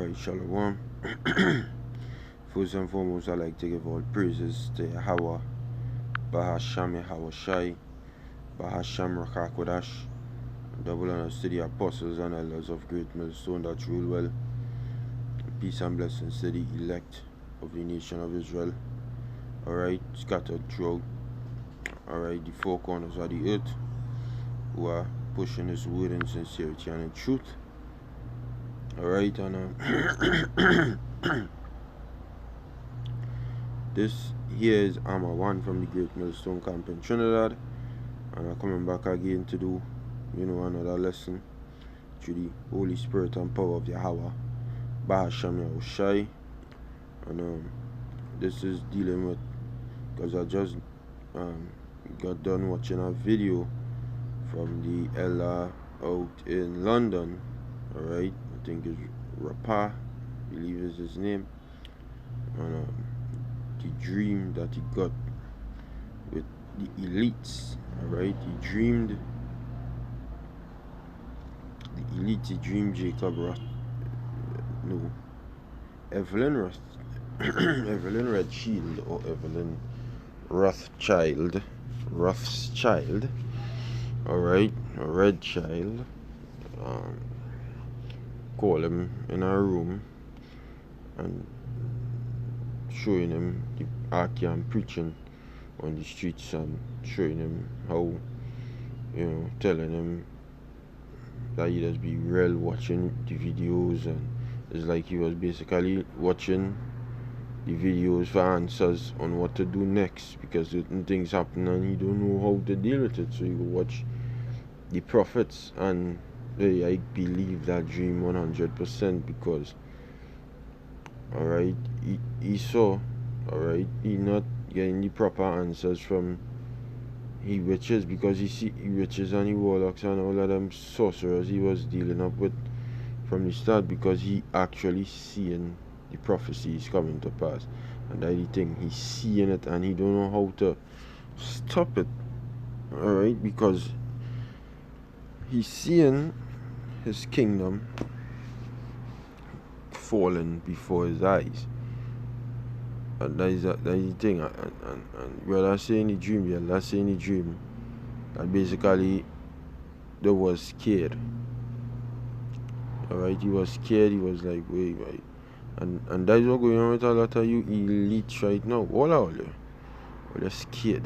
Alright, Shalom. First and foremost, I'd like to give all praises to Yahweh, Bahasham Yahweh Shai, Bahasham Rakakwadash, double honors to the apostles and elders of Great Millstone that rule well. Peace and blessings to the elect of the nation of Israel. Alright, scattered throughout, alright, the four corners of the earth, who are pushing His word in sincerity and in truth. Alright, and this here is Armor 1 from the Great Millstone Camp in Trinidad, and I'm coming back again to do, another lesson through the Holy Spirit and power of Yahweh, Bahasham Yahweh Shai. And this is dealing with, because I just got done watching a video from the Ella out in London. Alright, I think it's Rapa, I believe is his name, and the dream that he got with the elites. Alright, he dreamed the elite, he dreamed Jacob Evelyn Rothschild, or Evelyn Rothschild, alright, a red child, call him in a room and showing him the Archean preaching on the streets and showing him how, telling him that he does be real watching the videos, and it's like he was basically watching the videos for answers on what to do next, because certain things happen and he don't know how to deal with it. So you go watch the prophets, and I believe that dream 100%, because alright, he saw, alright, he not getting the proper answers from he witches, because he see he witches and he warlocks and all of them sorcerers he was dealing up with from the start, because he actually seeing the prophecies coming to pass, and that the thing, he's seeing it and he don't know how to stop it. Alright, because he's seeing his kingdom falling before his eyes, and that is the thing. And brother saying the dream, that's saying the dream that basically they was scared. Alright, he was scared. He was like, wait, and that is what going on with a lot of you elites right now. All they're scared,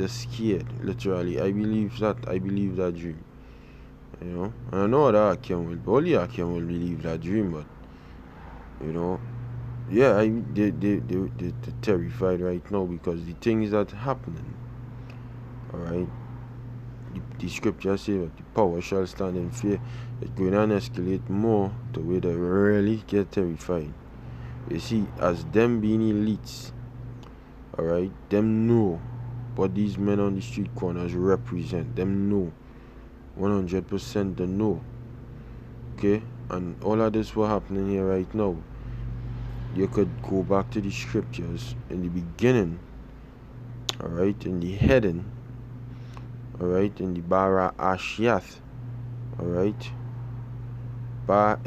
literally. I believe that dream. And I know that only Akim will believe that dream, but they're terrified right now, because the things that happening. Alright, the scripture says that the power shall stand in fear. It's going to escalate more to where they really get terrified. You see, as them being elites, alright, them know what these men on the street corners represent. Them know 100%, they know. Okay, and all of this what happening here right now, you could go back to the scriptures in the beginning, alright, in the heading, alright, in the Bara Ashyath, alright. Ba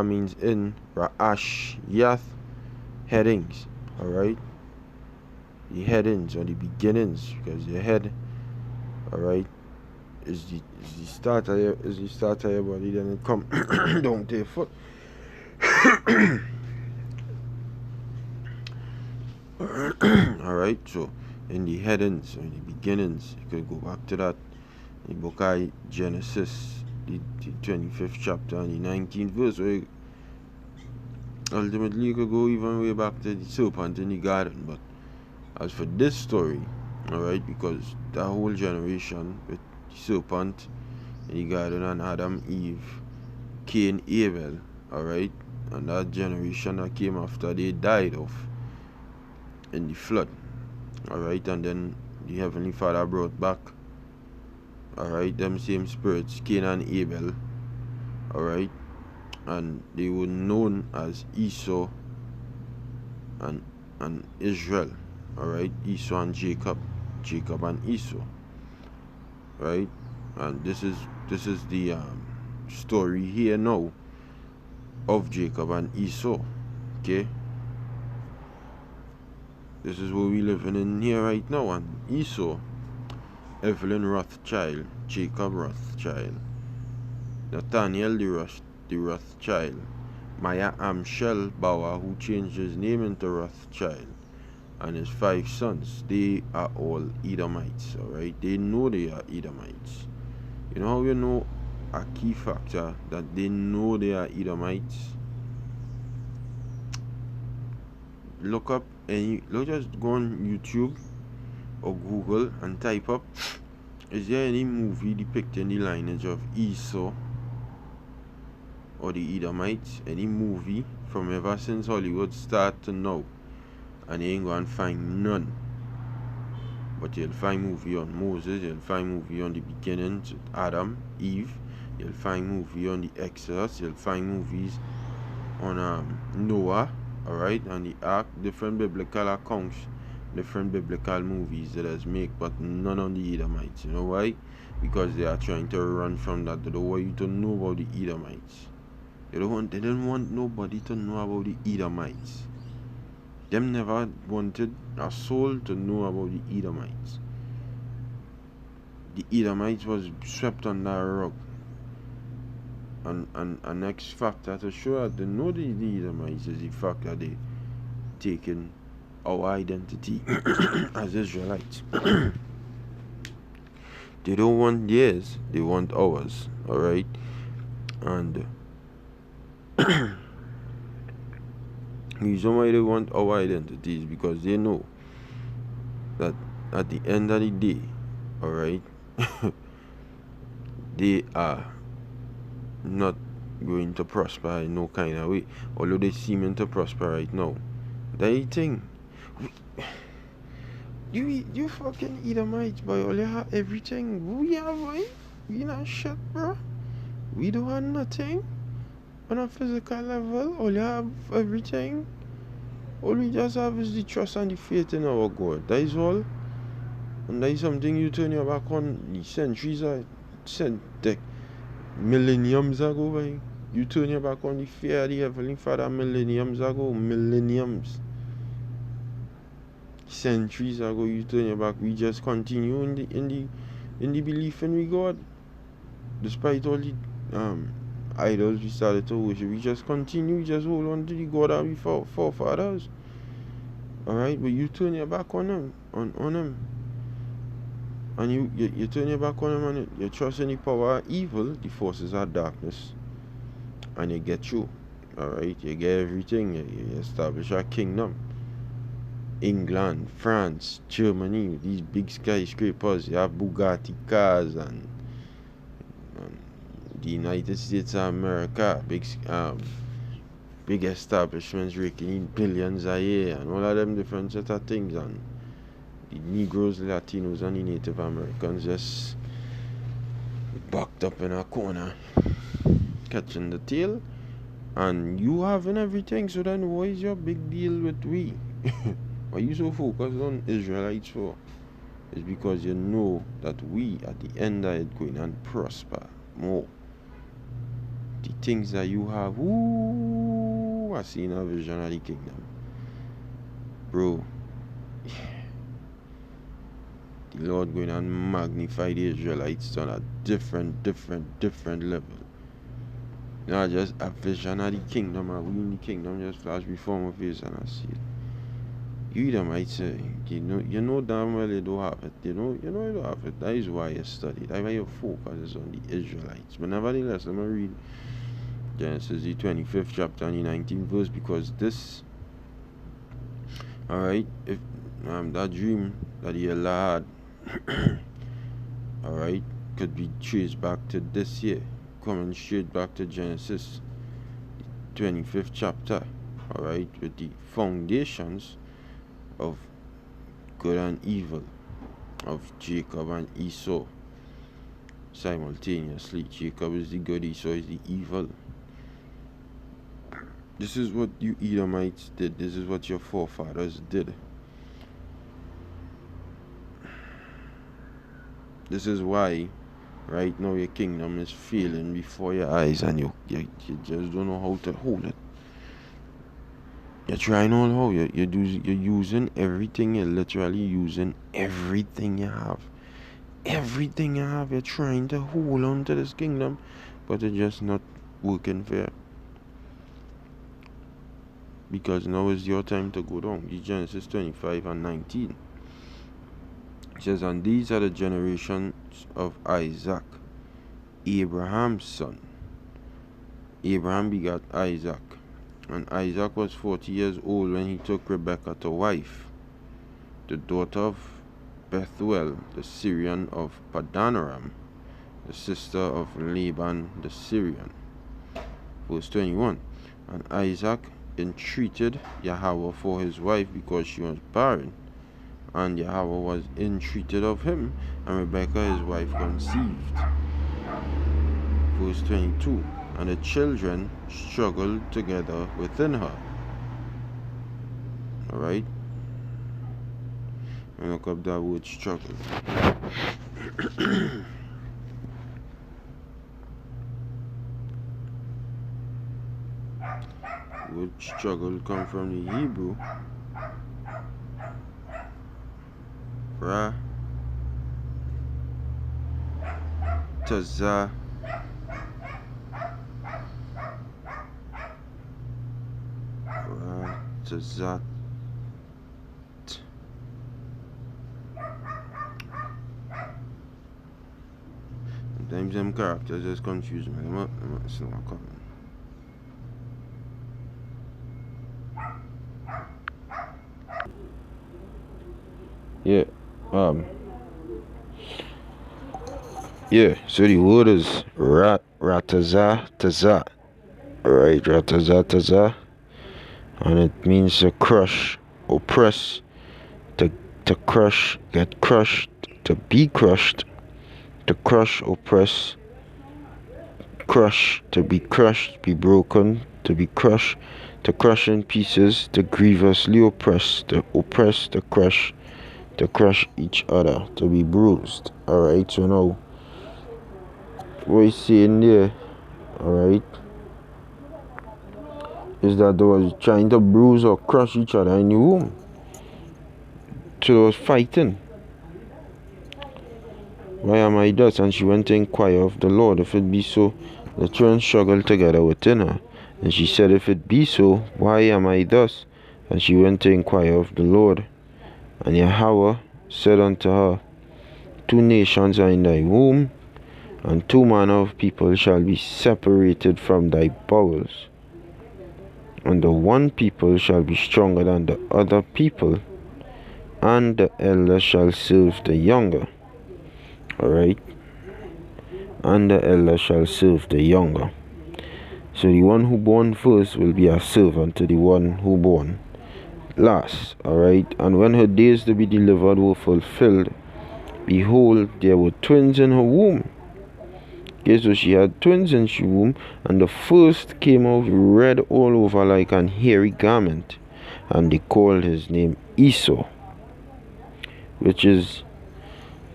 means in, Ra'ash Yath, headings, alright. The headings or the beginnings, because the head, alright, is the starter of your body, then it come down to your foot. Alright, so in the headings or in the beginnings, you could go back to that in the book of Genesis, the 25th chapter and the 19th verse, where ultimately you could go even way back to the serpent in the garden. But as for this story, alright, because that whole generation with the serpent in the garden and Adam, Eve, Cain, Abel, alright, and that generation that came after, they died off in the flood, alright, and then the Heavenly Father brought back, alright, them same spirits, Cain and Abel, alright, and they were known as Esau and Israel, alright, Esau and Jacob and Esau, right, and this is the story here now of Jacob and Esau, Okay? This is what we living in here right now. And Esau, Evelyn Rothschild, Jacob Rothschild, Nathaniel the Rothschild, Maya Amschel Bauer, who changed his name into Rothschild, and his 5 sons, they are all Edomites, alright? They know they are Edomites. You know how you know a key factor that they know they are Edomites? Look up just go on YouTube or Google and type up, is there any movie depicting the lineage of Esau or the Edomites? Any movie from ever since Hollywood start to now? And you ain't gonna find none. But you'll find movie on Moses, you'll find movie on the beginning, Adam, Eve, you'll find movie on the Exodus, you'll find movies on Noah, alright, and the Ark, different biblical accounts, different biblical movies that has made, but none on the Edomites. You know why? Because they are trying to run from that. They don't want you to know about the Edomites. They didn't want nobody to know about the Edomites. Them never wanted a soul to know about the Edomites. The Edomites was swept under a rug. And next factor to show that they know the Edomites is the fact that they taken our identity as Israelites. They don't want theirs, they want ours, alright? And the reason why they want our identity is because they know that at the end of the day, alright, they are not going to prosper in no kind of way, although they seem to prosper right now. That thing, you fucking Edomites, boy, all you have everything. We have, boy. We not shit, bro. We don't have nothing on a physical level. All you have everything. All we just have is the trust and the faith in our God. That is all. And that is something you turn your back on the centuries or millenniums ago, boy. You turn your back on the fear of the Heavenly Father millenniums ago. Millenniums. Centuries ago, you turn your back. We just continue in the belief in God. Despite all the idols we started to worship, we just continue, we just hold on to the God that we forefathers. Alright, but you turn your back on them, on them. And you turn your back on them and you trust in the power of evil, the forces of darkness. And you get you. Alright, you get everything. You establish a kingdom. England, France, Germany, these big skyscrapers, you have Bugatti cars and the United States of America, big establishments raking in billions a year and all of them different set of things, and the Negroes, Latinos and the Native Americans just backed up in a corner catching the tail, and you having everything. So then what is your big deal with we? Why you so focused on Israelites for? It's because you know that we at the end of it going and prosper more. The things that you have, ooh, I see in a vision of the kingdom. Bro, the Lord going and magnify the Israelites on a different level. Not just a vision of the kingdom, and we in the kingdom just flash before my face and I see it. You them might say, you know damn well you don't have it. You know you don't have it. That is why you study. That is why your focus is on the Israelites. But nevertheless, I'm gonna read Genesis the 25th chapter and the 19th verse, because this, alright, if that dream that he had, alright, could be traced back to this year, coming straight back to Genesis 25th chapter, alright, with the foundations of good and evil, of Jacob and Esau simultaneously. Jacob is the good, Esau is the evil. This is what you Edomites did. This is what your forefathers did. This is why right now your kingdom is failing before your eyes, and you just don't know how to hold it. You're trying all how you're using everything. You're literally using everything you have. Everything you have. You're trying to hold on to this kingdom, but it's just not working for you. Because now is your time to go down. Genesis 25 and 19. It says, and these are the generations of Isaac, Abraham's son. Abraham begat Isaac. And Isaac was 40 years old when he took Rebekah to wife, the daughter of Bethuel, the Syrian of Padanaram, the sister of Laban the Syrian. Verse 21. And Isaac entreated Yahweh for his wife because she was barren. And Yahweh was entreated of him, and Rebekah his wife conceived. Verse 22. And the children struggled together within her. Alright? And look up that word struggle. Word struggle come from the Hebrew Ra Tazah Tazat. Sometimes them characters just confuse me. It's not coming. Yeah. Yeah, so the word is ratazah. Right, ratazah. And it means to crush, oppress, to crush, get crushed, to be crushed, to crush, oppress, crush, to be crushed, be broken, to be crushed, to crush in pieces, to grievously oppress, to crush each other, to be bruised. Alright, so now what he's saying there, alright, is that they was trying to bruise or crush each other in the womb. So they was fighting. Why am I thus? And she went to inquire of the Lord. If it be so, the children struggled together within her. And she said, if it be so, why am I thus? And she went to inquire of the Lord. And Yahweh said unto her, 2 nations are in thy womb, and 2 manner of people shall be separated from thy bowels. And the one people shall be stronger than the other people, and the elder shall serve the younger. Alright? And the elder shall serve the younger. So the one who born first will be a servant to the one who born last. Alright? And when her days to be delivered were fulfilled, behold, there were twins in her womb. Okay, so she had twins in her womb, and the first came out red all over like an hairy garment, and they called his name Esau, which is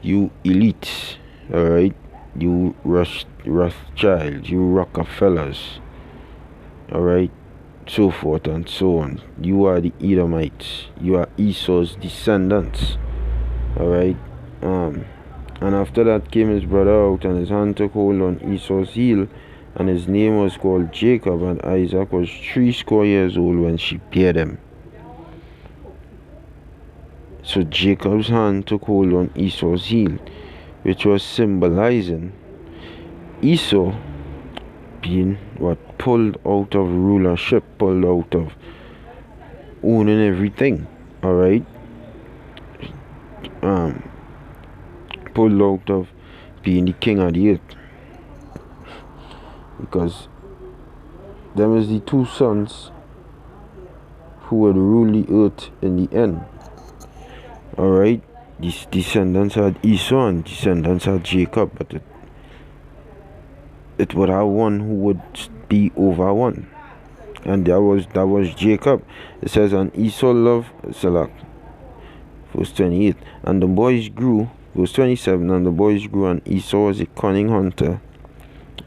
you elites, alright, you Rothschild, you Rockefellers, alright, so forth and so on. You are the Edomites, you are Esau's descendants, alright. And after that came his brother out, and his hand took hold on Esau's heel, and his name was called Jacob, and Isaac was 80 years old when she bare him. So Jacob's hand took hold on Esau's heel, which was symbolizing Esau being what? Pulled out of rulership, pulled out of owning everything, alright? Pulled out of being the king of the earth. Because them is the 2 sons who would rule the earth in the end. Alright, these descendants had Esau and descendants had Jacob, but it would have one who would be over one, and that was Jacob. It says, and Esau loved Salak. Verse 28. And the boys grew. Verse 27. And the boys grew, and Esau was a cunning hunter,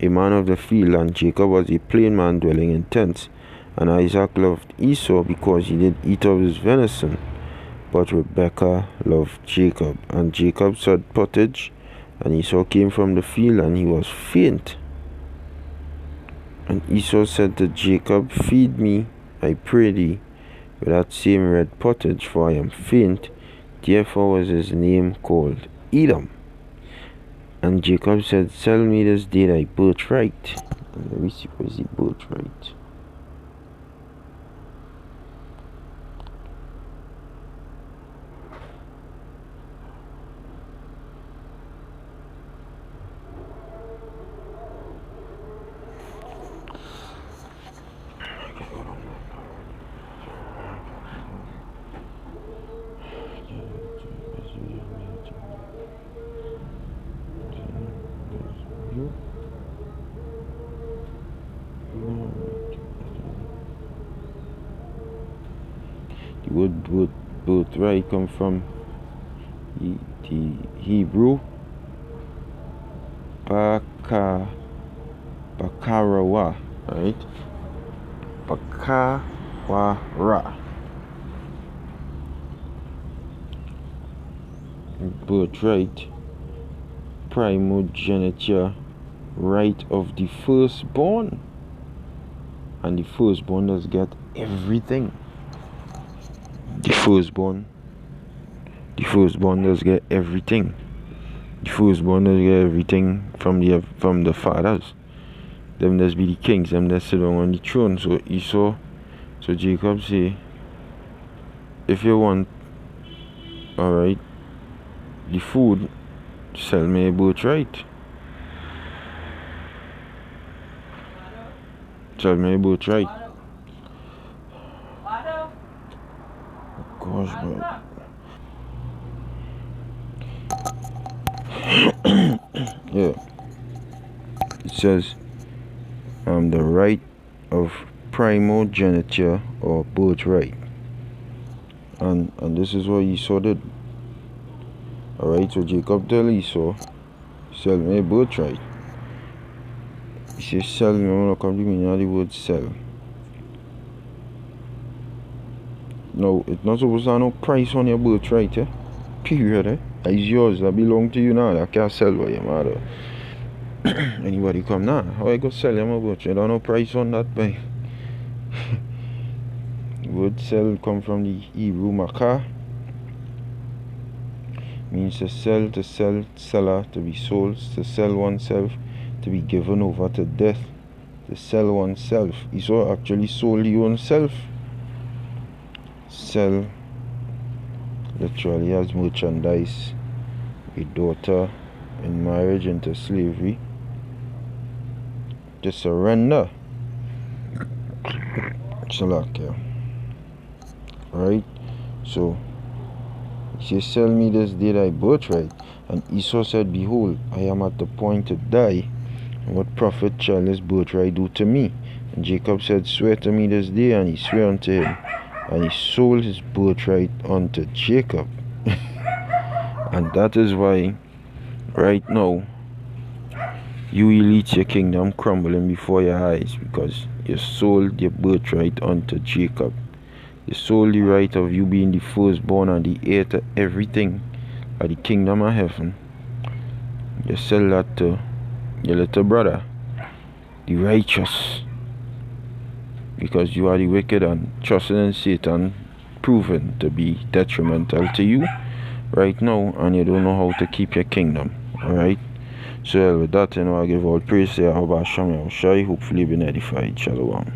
a man of the field, and Jacob was a plain man dwelling in tents. And Isaac loved Esau because he did eat of his venison, but Rebekah loved Jacob. And Jacob sought pottage, and Esau came from the field, and he was faint. And Esau said to Jacob, Feed me, I pray thee, with that same red pottage, for I am faint. Therefore was his name called Edom. And Jacob said, Sell me this day thy birthright. And let me see what is the birthright. The word birthright come from the Hebrew Bakarawa, right? Bakawara. Birthright, primogeniture, right of the firstborn. And the firstborn does get everything. The firstborn does get everything. The firstborn does get everything from the fathers. Them does be the kings, them that sit on the throne. So Jacob say, if you want, alright, the food, sell me a birthright. Sell me a birthright. Gosh, bro. Yeah. It says the right of primogeniture or birthright. And this is what Esau did. Alright, so Jacob tell Esau, sell me a birthright. He says sell me, I'm gonna come to me now the word sell. No, it's not supposed to have no price on your birthright, eh? Period, eh? It's yours, that belong to you now. That can't sell by your mother. Anybody come now? How I go sell you my birthright? There's no price on that, boy. Word sell come from the Hebrew makah. Means to sell, seller, to be sold, to sell oneself, to be given over to death, to sell oneself. Esau actually sold his own self. Sell literally as merchandise, a daughter in marriage into slavery, to surrender. Salakia. Right? So he says, sell me this day thy birthright. And Esau said, behold, I am at the point to die, and what profit shall this birthright do to me? And Jacob said, swear to me this day, and he sware unto him. And he sold his birthright unto Jacob. And that is why right now you will eat your kingdom crumbling before your eyes, because you sold your birthright unto Jacob. You sold the right of you being the firstborn and the heir to everything of the kingdom of heaven. You sell that to your little brother, the righteous, because you are the wicked and trusting in Satan proven to be detrimental to you right now, and you don't know how to keep your kingdom. Alright? So with that, I give all praise to Yahweh Hashem Yahushai. Hopefully you've been edified. Shalom.